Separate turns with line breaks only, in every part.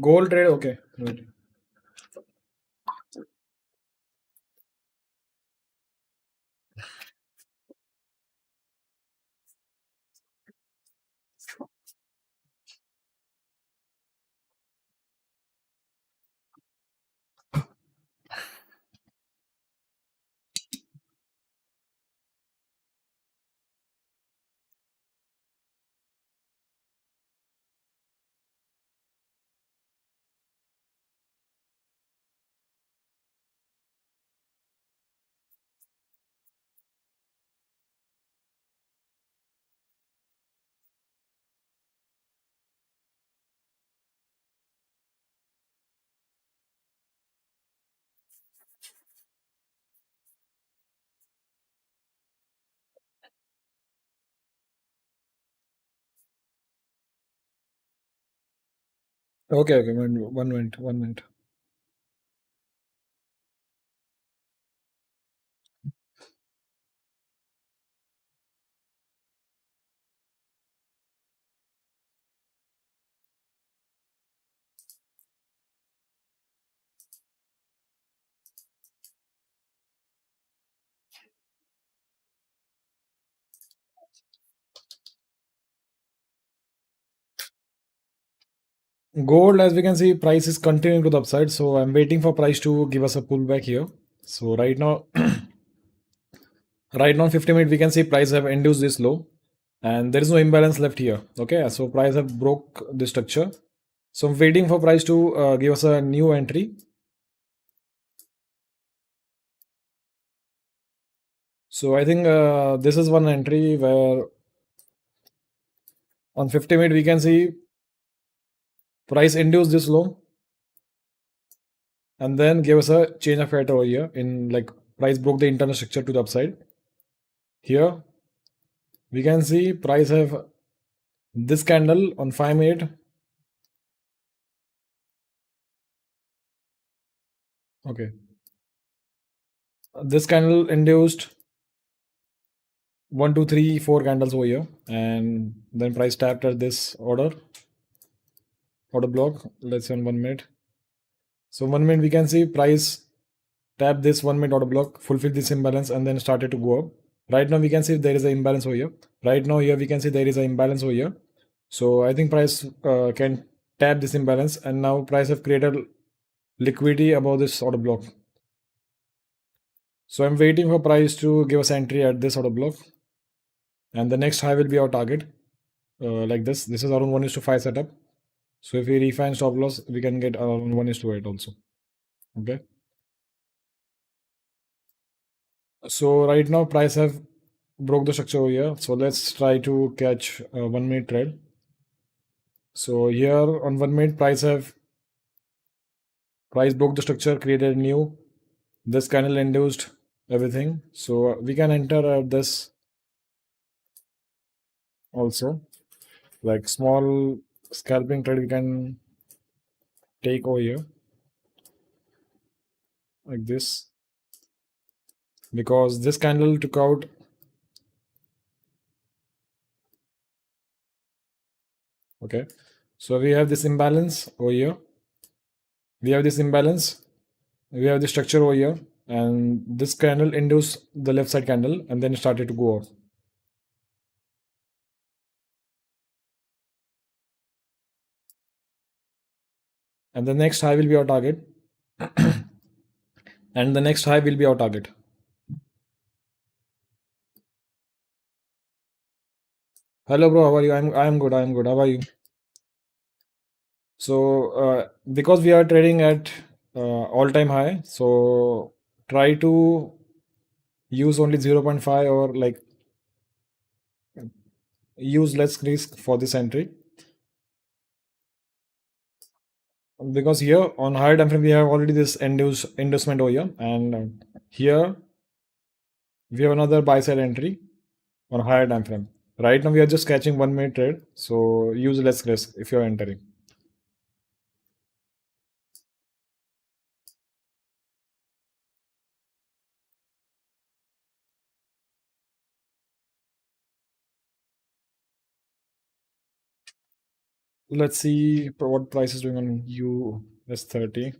Gold trade, okay. Right. Okay, okay. 1 minute, 1 minute. Gold, as we can see, price is continuing to the upside. So I'm waiting for price to give us a pullback here. So right now, right now, 50 minute, we can see price have induced this low, and there is no imbalance left here. Okay, so price have broke the structure. So I'm waiting for price to give us a new entry. So I think this is one entry where on 50 minute we can see price induced this low and then give us a change of fate over here in like price broke the internal structure to the upside. Here we can see price have this candle on 5 minute. Okay, this candle induced 1, 2, 3, 4 candles over here, and then price tapped at this order block. Let's say on 1 minute. So 1 minute we can see price tap this 1 minute order block, fulfill this imbalance, and then started to go up. Right now we can see there is an imbalance over here. Right now here we can see there is an imbalance over here. So I think price can tap this imbalance, and now price have created liquidity above this order block. So I'm waiting for price to give us entry at this order block, and the next high will be our target. Like this. This is around 1:5 setup. So if we refine stop loss, we can get around 1:8 also. Okay. So right now price have broke the structure over here. So let's try to catch a 1 minute trade. So here on 1 minute price broke the structure, created new. This candle induced everything. So we can enter at this also. Like small scalping trade we can take over here like this, because this candle took out. Okay, so we have this imbalance over here, we have this imbalance, we have the structure over here, and this candle induced the left side candle and then it started to go off. And the next high will be our target. And the next high will be our target. Hello bro, how are you? I'm good, I'm good. How are you? So because we are trading at all-time high, so try to use only 0.5 or like use less risk for this entry, because here on higher time frame we have already this inducement over here, and here we have another buy side entry on higher time frame. Right now we are just catching 1 minute trade, so use less risk if you're entering. let's see what price is doing on US30.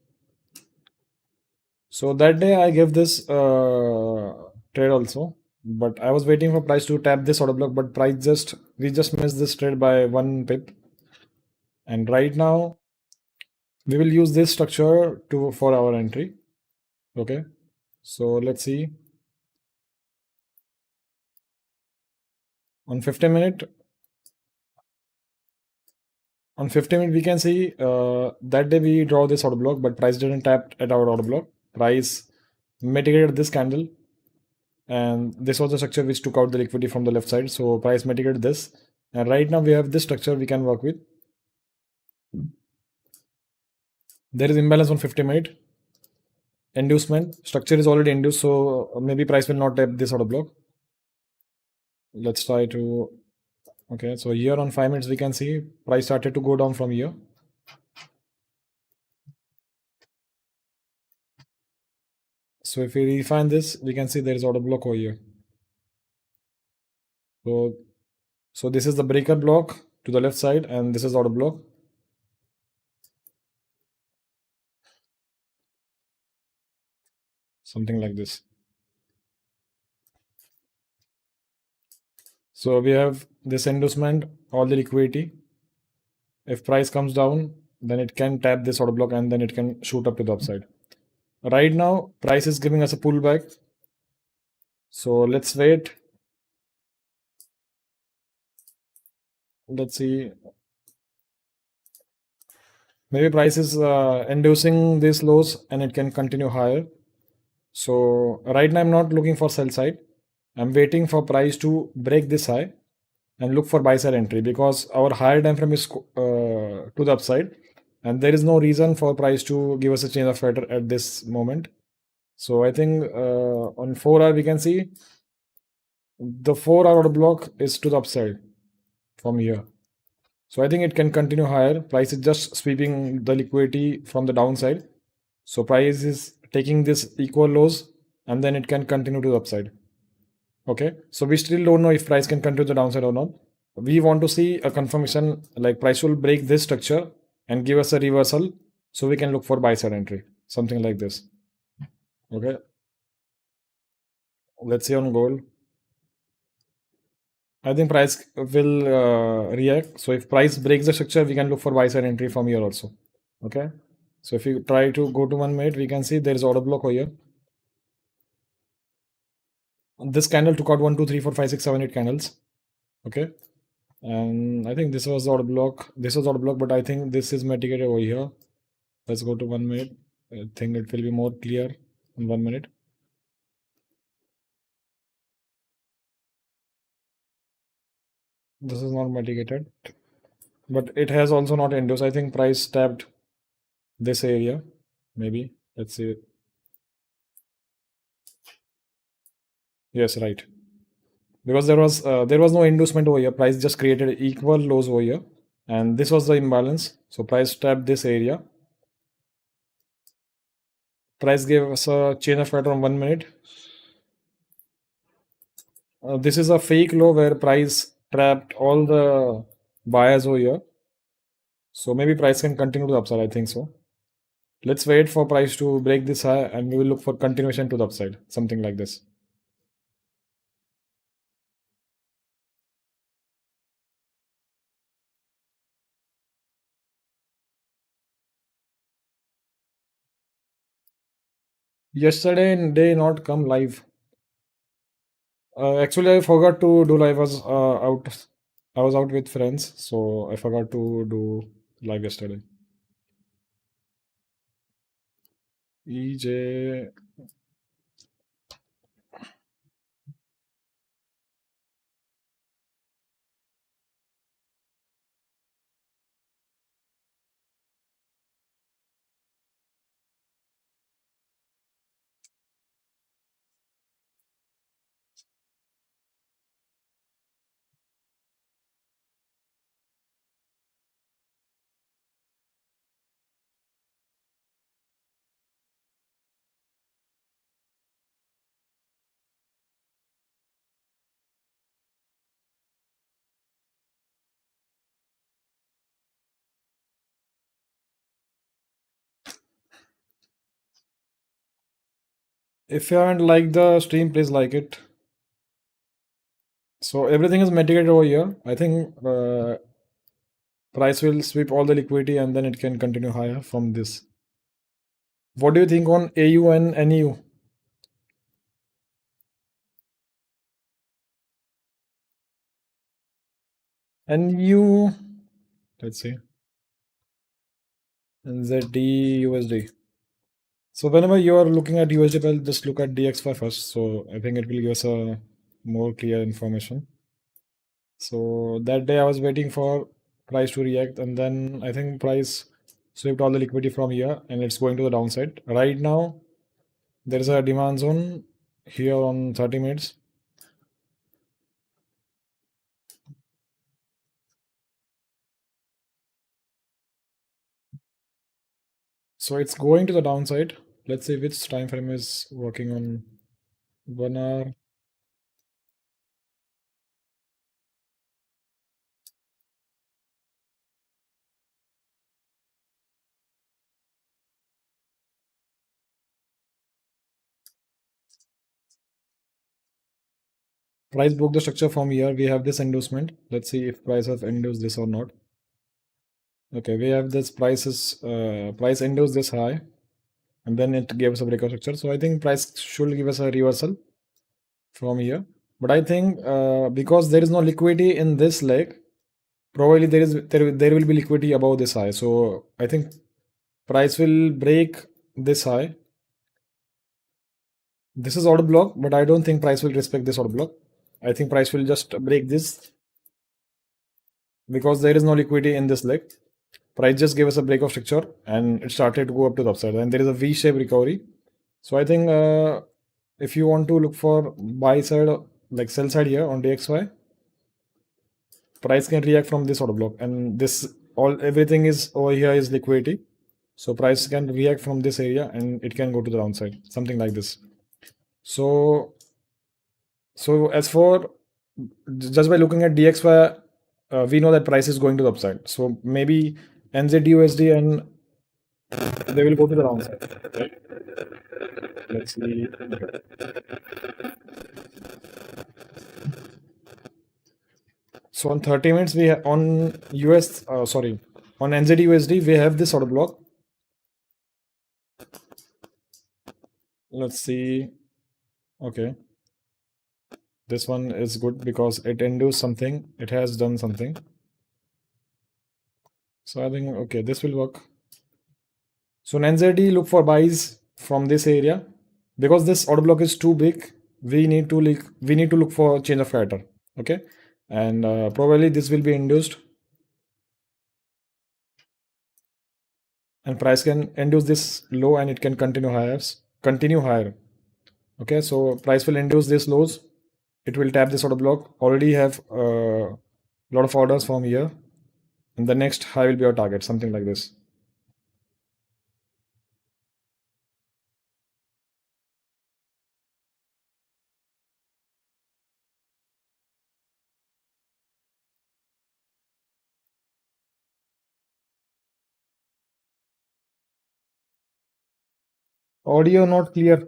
So that day I gave this trade also, but I was waiting for price to tap this order block, but price just we just missed this trade by 1 pip. And right now we will use this structure to for our entry. Okay, so let's see on 50 minute. On 50 minute, we can see that day we draw this order block, but price didn't tap at our order block. Price mitigated this candle, and this was the structure which took out the liquidity from the left side. So price mitigated this, and right now we have this structure we can work with. There is imbalance on 50 minute. Inducement structure is already induced, so maybe price will not tap this order block. Let's try to. Okay, so here on 5 minutes we can see price started to go down from here. So if we refine this, we can see there is order block over here. So this is the breaker block to the left side, and this is order block. Something like this. So we have this inducement, all the liquidity. If price comes down, then it can tap this order block and then it can shoot up to the upside. Right now, price is giving us a pullback. So let's wait. Let's see. Maybe price is inducing these lows and it can continue higher. So right now I'm not looking for sell side. I'm waiting for price to break this high and look for buy side entry, because our higher time frame is to the upside and there is no reason for price to give us a change of pattern at this moment. So I think on 4 hour we can see the 4 hour block is to the upside from here. So I think it can continue higher. Price is just sweeping the liquidity from the downside. So price is taking this equal lows and then it can continue to the upside. Okay, so we still don't know if price can continue the downside or not. We want to see a confirmation like price will break this structure and give us a reversal, so we can look for buy side entry, something like this. Okay, let's see on gold. I think price will react. So if price breaks the structure, we can look for buy side entry from here also. Okay, so if you try to go to 1 minute, we can see there is order block over here. This candle took out 1 2 3 4 5 6 7 8 candles. Okay, and I think this was order block. This was order block, but I think this is mitigated over here. Let's go to 1 minute. I think it will be more clear in 1 minute. This is not mitigated, but it has also not induced. I think price tapped this area. Maybe let's see. Yes, right. Because there was no inducement over here. Price just created equal lows over here, and this was the imbalance. So price tapped this area. Price gave us a change of pattern on 1 minute. This is a fake low where price trapped all the buyers over here. So maybe price can continue to the upside. I think so. Let's wait for price to break this high and we will look for continuation to the upside, something like this. Yesterday they not come live. Actually, I forgot to do live. I was out with friends, so I forgot to do live yesterday. EJ If you haven't liked the stream, please like it. So everything is mitigated over here. I think price will sweep all the liquidity and then it can continue higher from this. What do you think on AU and NEU? NEU, let's see, NZDUSD. So whenever you are looking at USD, just look at DXY first. So I think it will give us a more clear information. So that day I was waiting for price to react, and then I think price swept all the liquidity from here, and it's going to the downside. Right now, there is a demand zone here on 30 minutes. So it's going to the downside. Let's see which time frame is working on 1 hour. Price broke the structure from here. We have this endorsement. Let's see if price has endorsed this or not. Okay, we have this price endorsed this high, and then it gave us a breakout structure. So I think price should give us a reversal from here. But I think because there is no liquidity in this leg, probably there will be liquidity above this high. So I think price will break this high. This is order block, but I don't think price will respect this order block. I think price will just break this because there is no liquidity in this leg. Price just gave us a break of structure and it started to go up to the upside, and there is a V-shaped recovery. So I think if you want to look for buy side, like sell side here on DXY, price can react from this order block, and this all everything is over here is liquidity. So price can react from this area and it can go to the downside, something like this. So as for just by looking at DXY, we know that price is going to the upside. So maybe NZDUSD and they will go to the downside. Right? Let's see. So on 30 minutes, we have on on NZDUSD, we have this order block. Let's see. Okay. This one is good because it induced something. It has done something. So I think, okay, this will work. So in NZD, look for buys from this area. Because this order block is too big, we need to look for change of character. Okay. And probably this will be induced. And price can induce this low and it can continue higher. Okay, so price will induce this lows. It will tap this order block. Already have a lot of orders from here. And the next high will be our target, something like this. Audio not clear.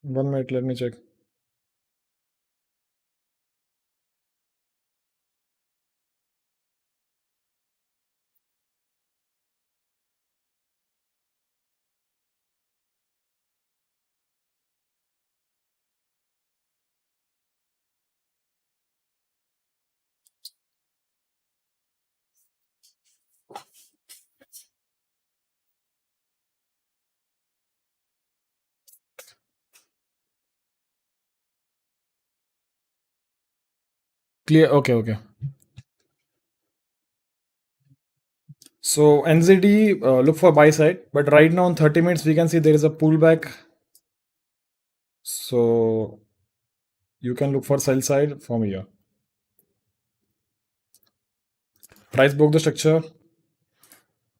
1 minute, let me check. Clear. Okay, okay. So NZD, look for buy side, but right now on 30 minutes we can see there is a pullback. So you can look for sell side from here. Price broke the structure.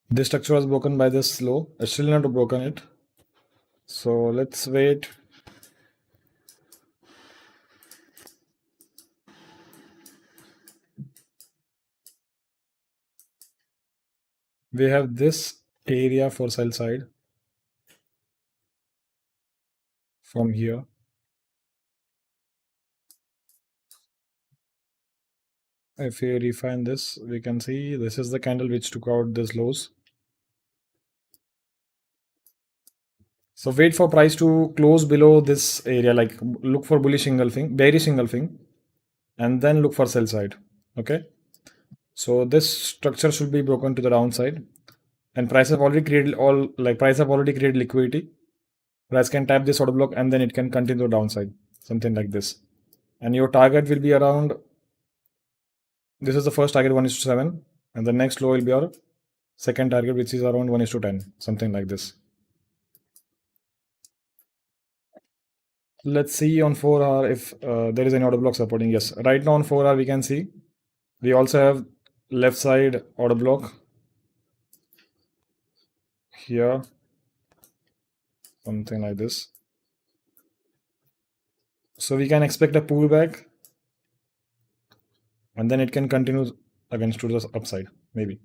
This structure was broken by this low. It's still not broken it. So let's wait. We have this area for sell side from here. If we refine this, we can see this is the candle which took out this lows. So wait for price to close below this area, like look for bullish engulfing, bearish engulfing, and then look for sell side. Okay. So this structure should be broken to the downside, and price have already created liquidity. Price can tap this order block and then it can continue downside, something like this. And your target will be around, this is the first target 1 is to 7, and the next low will be your second target, which is around 1 is to 10, something like this. Let's see on 4 hour if there is any order block supporting. Yes, right now on 4 hour we can see we also have left side order block here, something like this. So we can expect a pullback and then it can continue against to the upside, maybe.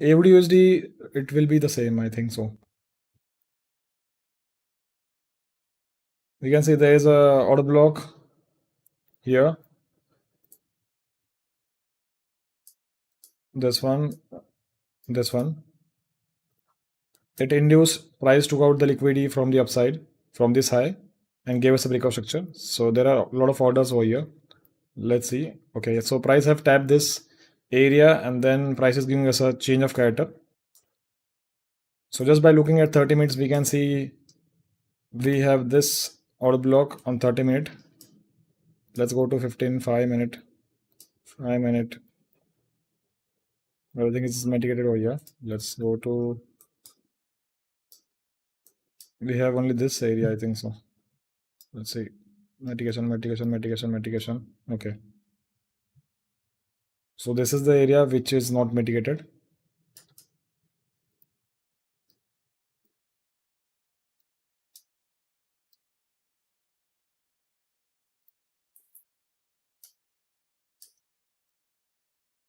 AUDUSD, it will be the same, I think so. We can see there is a order block here. This one, this one. It induced price took out the liquidity from the upside from this high and gave us a breakout structure. So there are a lot of orders over here. Let's see. Okay, so price have tapped this area and then price is giving us a change of character. So just by looking at 30 minutes, we can see we have this order block on 30 minute. Let's go to 15, 5 minute, 5 minute. Everything is mitigated over here. Let's go to, we have only this area, I think so. Let's see. Mitigation. Okay. So this is the area which is not mitigated.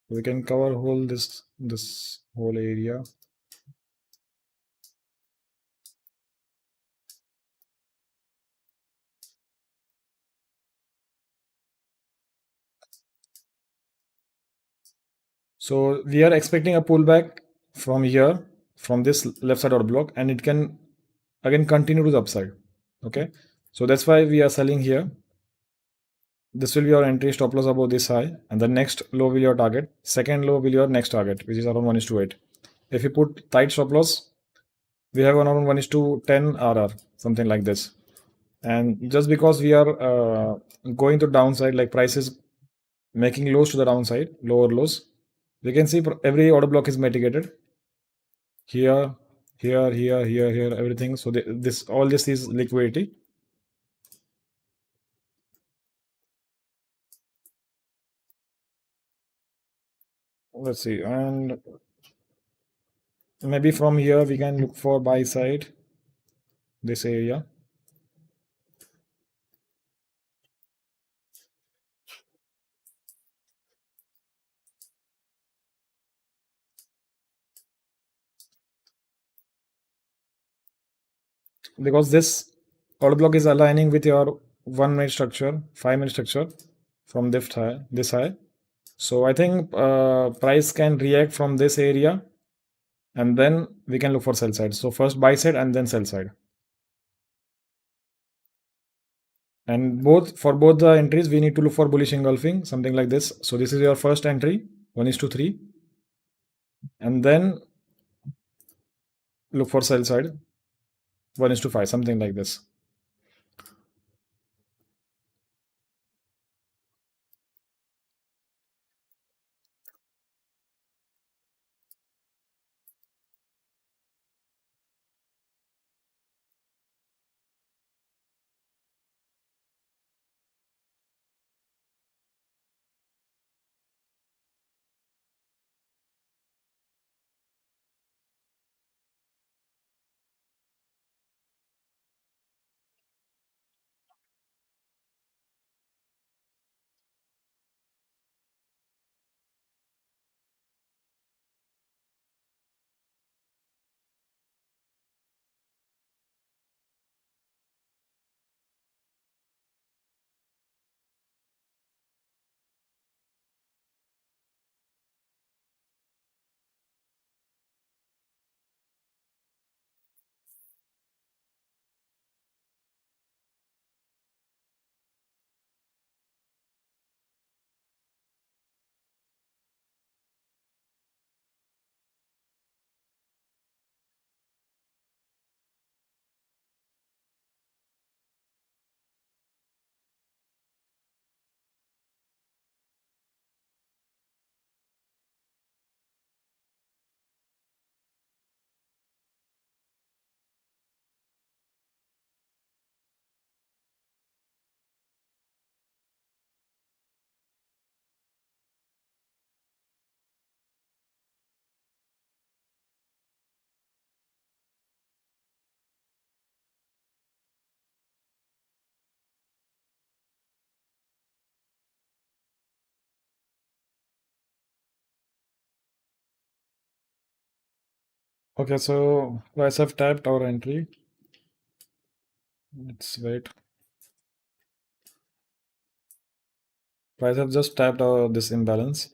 We can cover whole this whole area. So we are expecting a pullback from here, from this left side order block, and it can again continue to the upside. Okay. So that's why we are selling here. This will be your entry stop loss above this high, and the next low will be your target. Second low will be your next target, which is around 1 is to 8. If you put tight stop loss, we have around 1 is to 10 RR, something like this. And just because we are going to downside, like prices making lows to the downside, lower lows, we can see every order block is mitigated here, here, everything. So this all this is liquidity. Let's see, and maybe from here we can look for buy side, this area. Because this order block is aligning with your 1 minute structure, 5 minute structure from this high. So I think price can react from this area and then we can look for sell side. So first buy side and then sell side. And for both the entries, we need to look for bullish engulfing, something like this. So this is your first entry, 1 is to 3. And then look for sell side, 1 is to 5, something like this. Okay, so price have tapped our entry. Let's wait. Price have just tapped our this imbalance.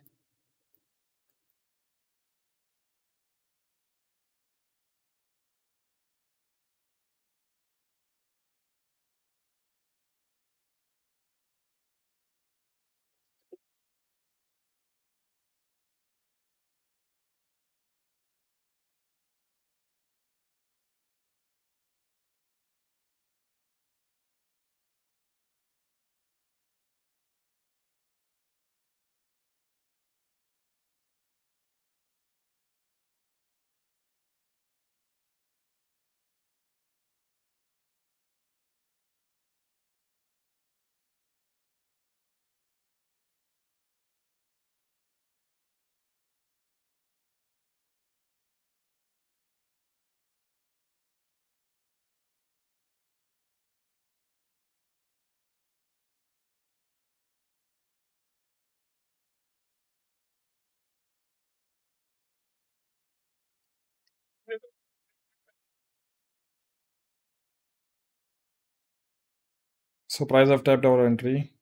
So price have tapped our entry.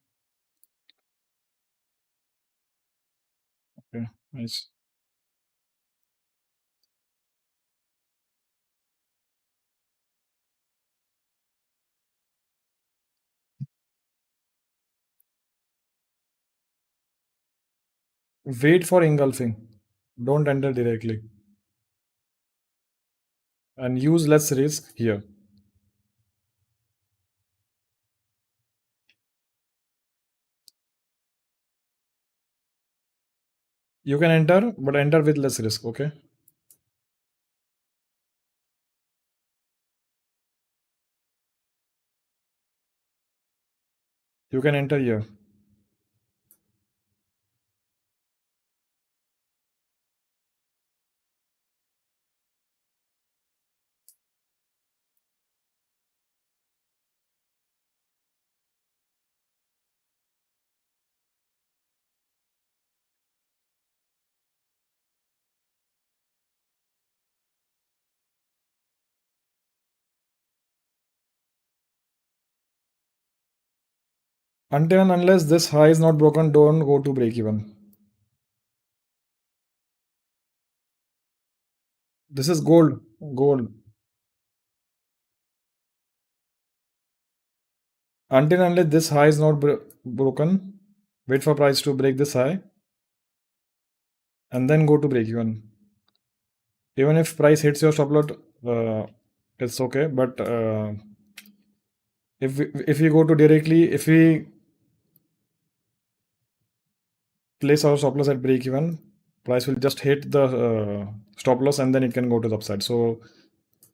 Okay, nice. Wait for engulfing. Don't enter directly. And use less risk here. You can enter, but enter with less risk, okay? You can enter here. Until and unless this high is not broken, don't go to break even. This is gold. Gold. Until and unless this high is not broken, wait for price to break this high and then go to break even. Even if price hits your stop loss, it's okay. But if we go to directly, if we place our stop loss at break even, price will just hit the stop loss and then it can go to the upside. So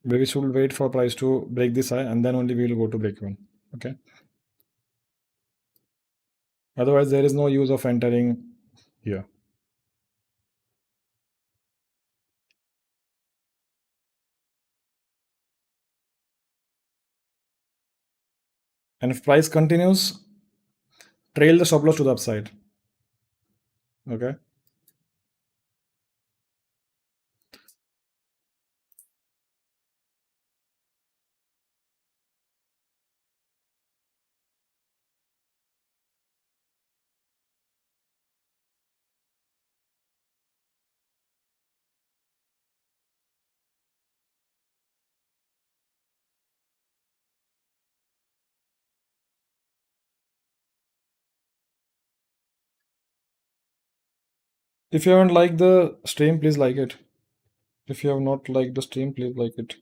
we should wait for price to break this high and then only we will go to break even. Okay. Otherwise, there is no use of entering here. And if price continues, trail the stop loss to the upside. Okay. If you haven't liked the stream, please like it. If you have not liked the stream, please like it.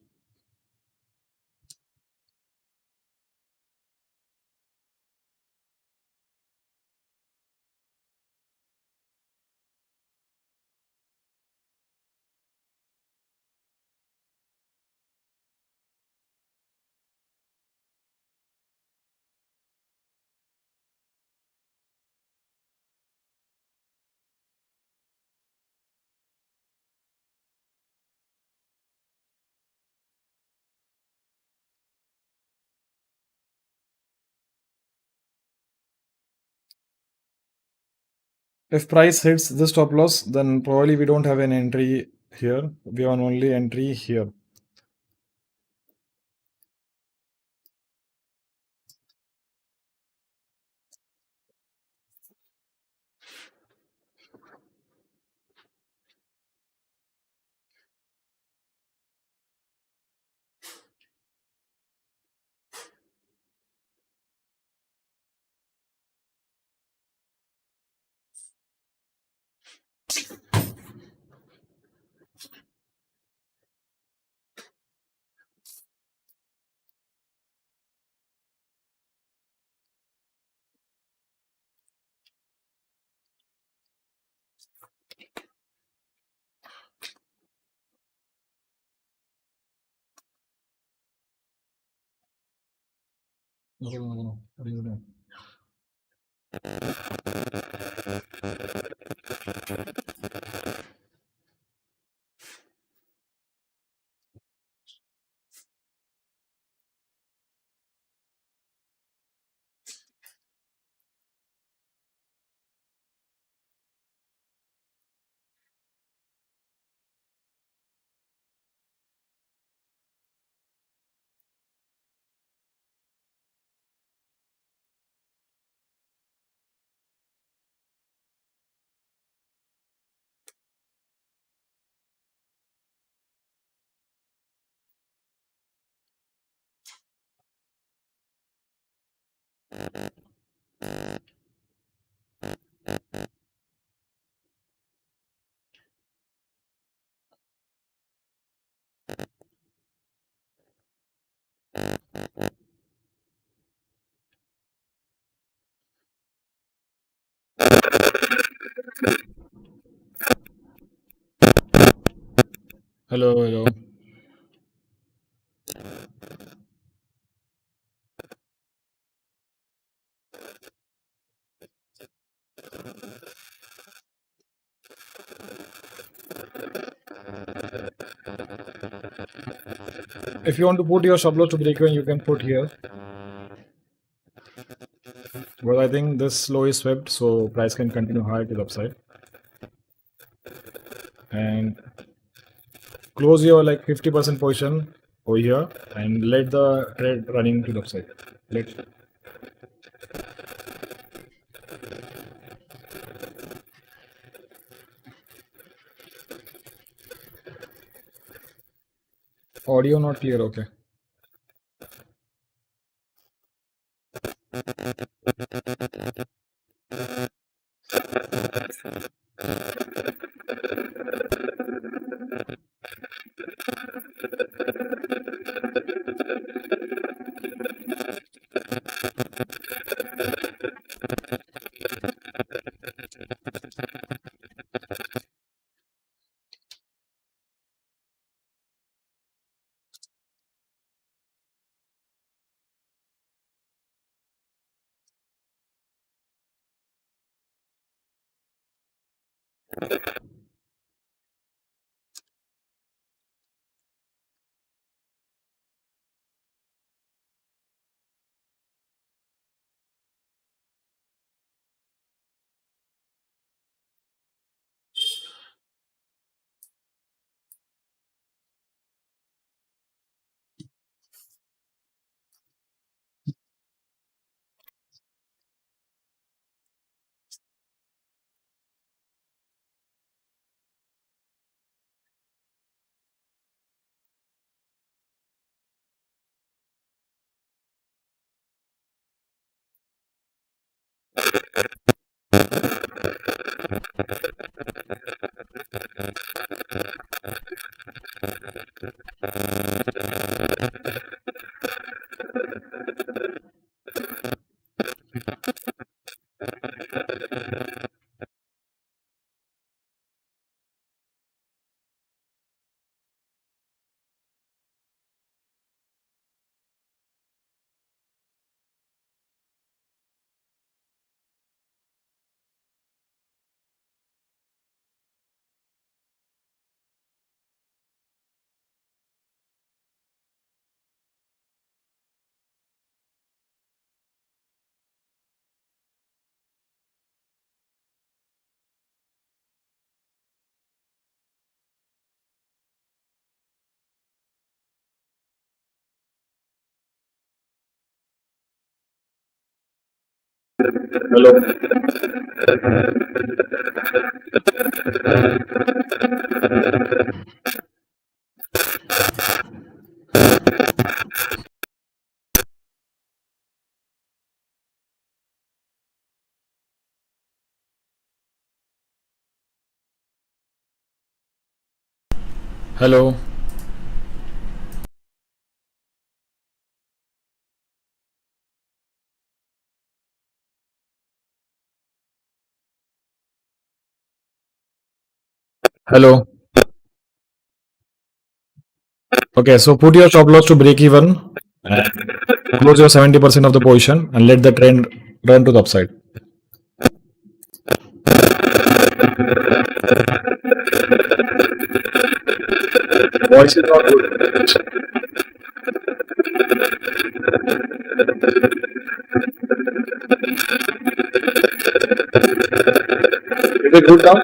If price hits the stop loss, then probably we don't have an entry here. We have only entry here. No. Hello. If you want to put your stop loss to break even, you can put here. Well, I think this low is swept, so price can continue high to the upside. And close your like 50% position over here and let the trade running to the upside. Let audio not clear. Okay. Hello. Hello. Hello. Okay, so put your stop loss to break even and close your 70% of the position and let the trend run to the upside. Voice is not good. Is it good now?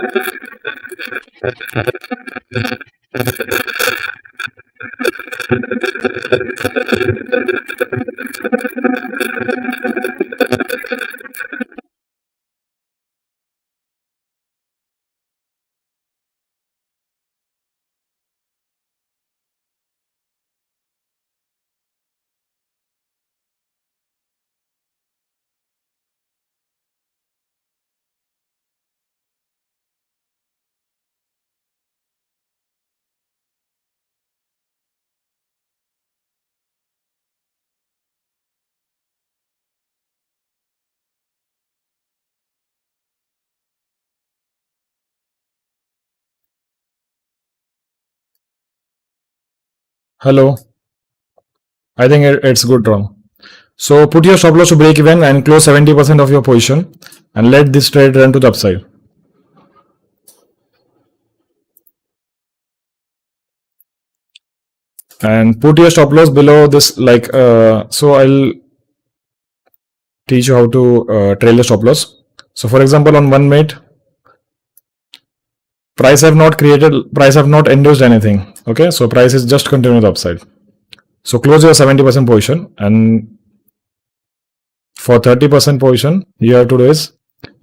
Hello. I think it's good, Ram. So put your stop loss to break even and close 70% of your position and let this trade run to the upside. And put your stop loss below this, like, so I'll teach you how to trail the stop loss. So for example, on 1 minute, price have not induced anything. Okay, so price is just continuing the upside. So close your 70% position, and for 30% position, you have to do is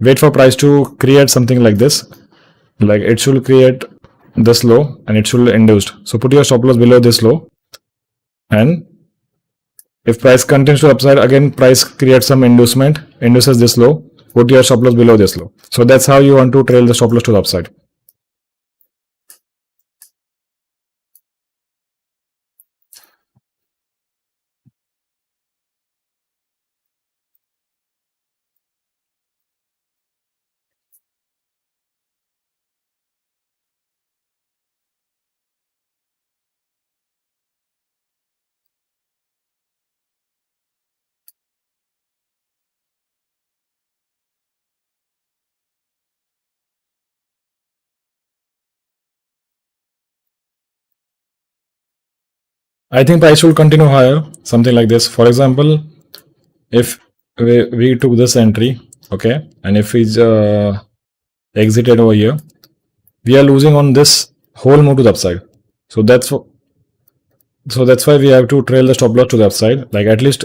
wait for price to create something like this. Like it should create this low and it should induced. So put your stop loss below this low, and if price continues to upside, again price creates some induces this low, put your stop loss below this low. So that's how you want to trail the stop loss to the upside. I think price will continue higher, something like this. For example, if we took this entry, okay, and if we exited over here, we are losing on this whole move to the upside. So that's why we have to trail the stop loss to the upside, like at least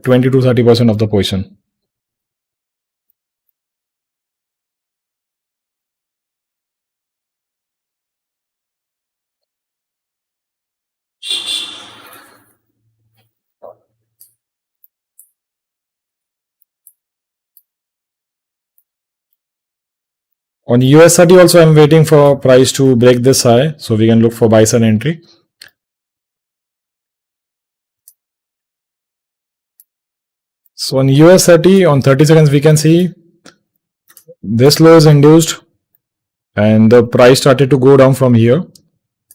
20 to 30% of the position. On USRT also, I'm waiting for price to break this high, so we can look for buy side entry. So on USRT, on 30 seconds, we can see this low is induced and the price started to go down from here.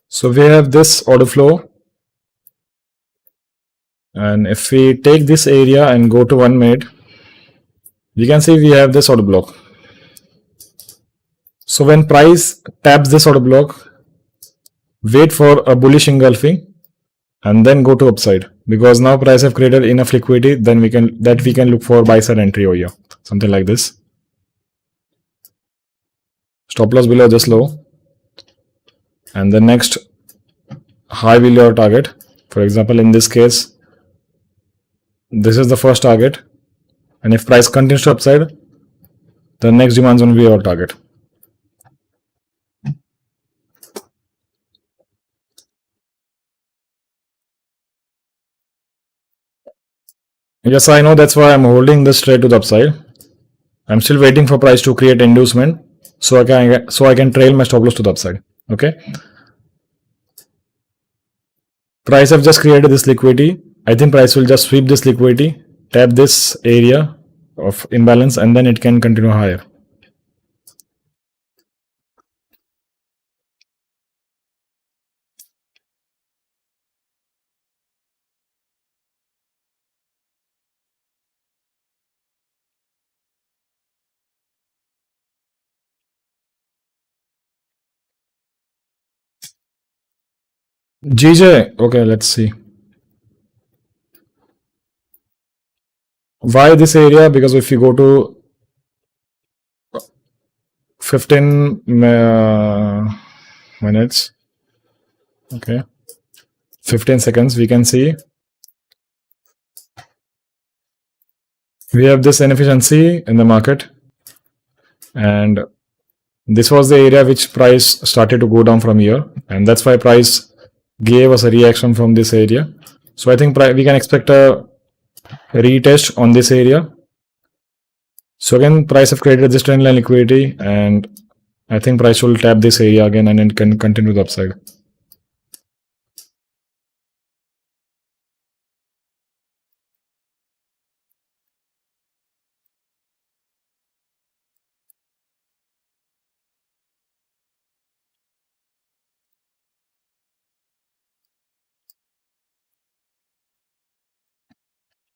So we have this order flow, and if we take this area and go to 1 minute, we can see we have this order block. So when price taps this order block, wait for a bullish engulfing and then go to upside, because now price have created enough liquidity, then we can look for buy side entry over here, something like this. Stop loss below this low, and the next high will your target. For example, in this case, this is the first target, And if price continues to upside, the next demand zone will be our target. Yes, I know, that's why I'm holding this trade to the upside. I'm still waiting for price to create inducement so I can trail my stop loss to the upside. Okay. Price have just created this liquidity. I think price will just sweep this liquidity, tap this area of imbalance, and then it can continue higher. GJ, okay, let's see. Why this area? Because if you go to 15 minutes, okay, 15 seconds, we can see we have this inefficiency in the market, and this was the area which price started to go down from here, and that's why price gave us a reaction from this area. So I think we can expect a retest on this area. So again, price have created this trend line liquidity, and I think price will tap this area again and it can continue the upside.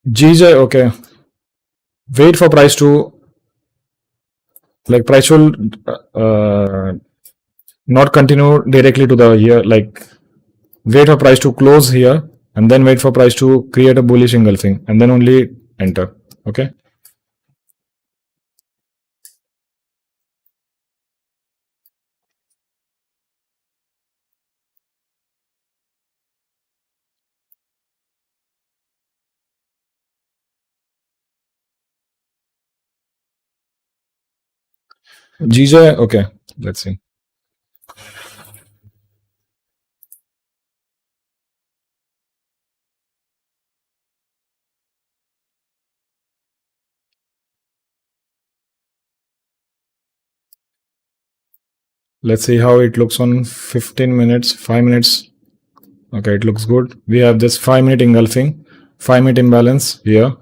GJ, okay. Wait for price to, like, price will not continue directly to the here, like wait for price to close here and then wait for price to create a bullish engulfing and then only enter. Okay. GJ, okay, let's see. Let's see how it looks on 15 minutes, 5 minutes. Okay, it looks good. We have this 5-minute engulfing, 5-minute imbalance here.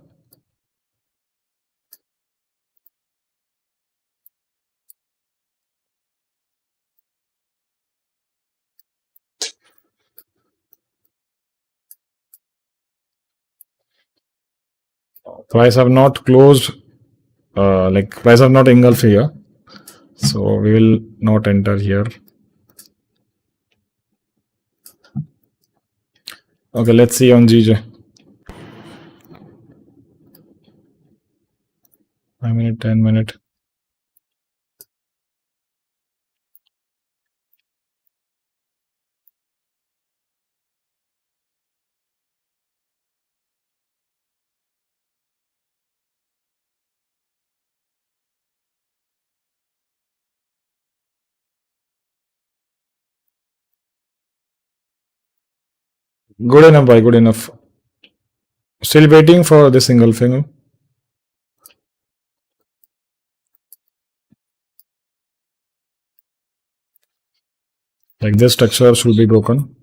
Price have not closed, like price have not engulfed here. So we will not enter here. Okay, let's see on GJ. 5 minute, 10 minute. Good enough, boy, good enough. Still waiting for this engulfing. Like this structure should be broken.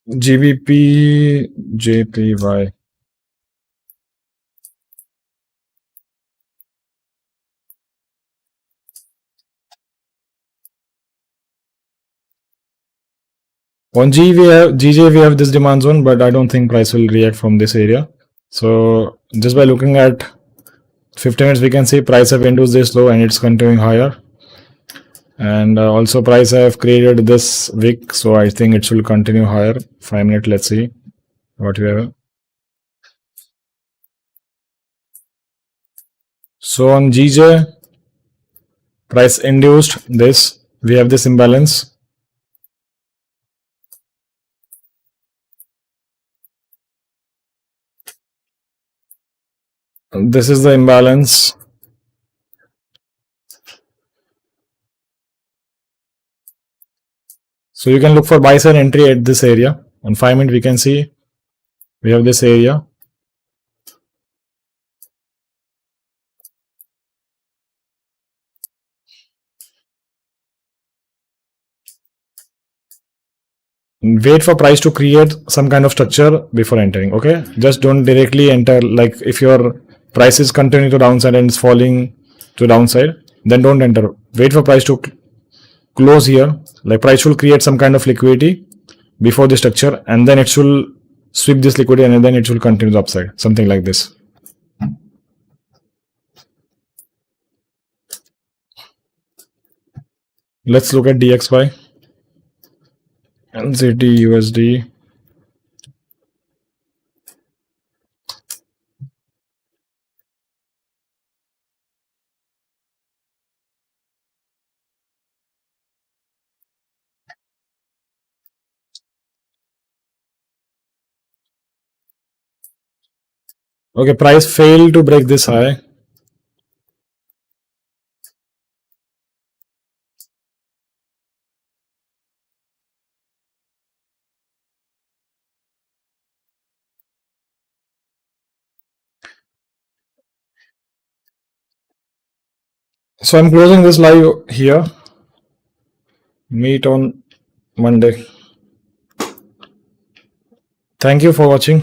GBPJPY. On GJ we have this demand zone, but I don't think price will react from this area. So just by looking at 15 minutes, we can see price have induced this low and it's continuing higher. And also price have created this wick, so I think it will continue higher. 5 minutes, let's see what we have. So on GJ, price induced this. We have this imbalance. This is the imbalance. So you can look for buy side entry at this area. On 5-minute, we can see we have this area. Wait for price to create some kind of structure before entering. Okay, just don't directly enter. Like if your price is continuing to downside and it's falling to downside, then don't enter. Wait for price to close here. Like price should create some kind of liquidity before the structure, and then it should sweep this liquidity and then it will continue the upside, something like this. Let's look at DXY, NZDUSD. Okay, price failed to break this high. So I'm closing this live here. Meet on Monday. Thank you for watching.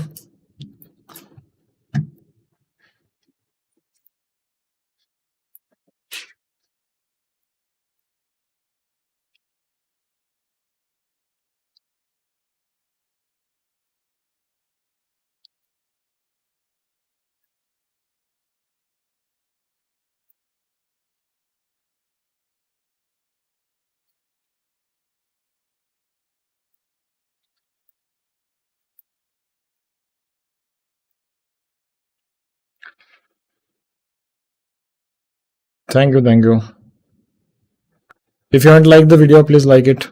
Thank you. If you haven't liked the video, please like it.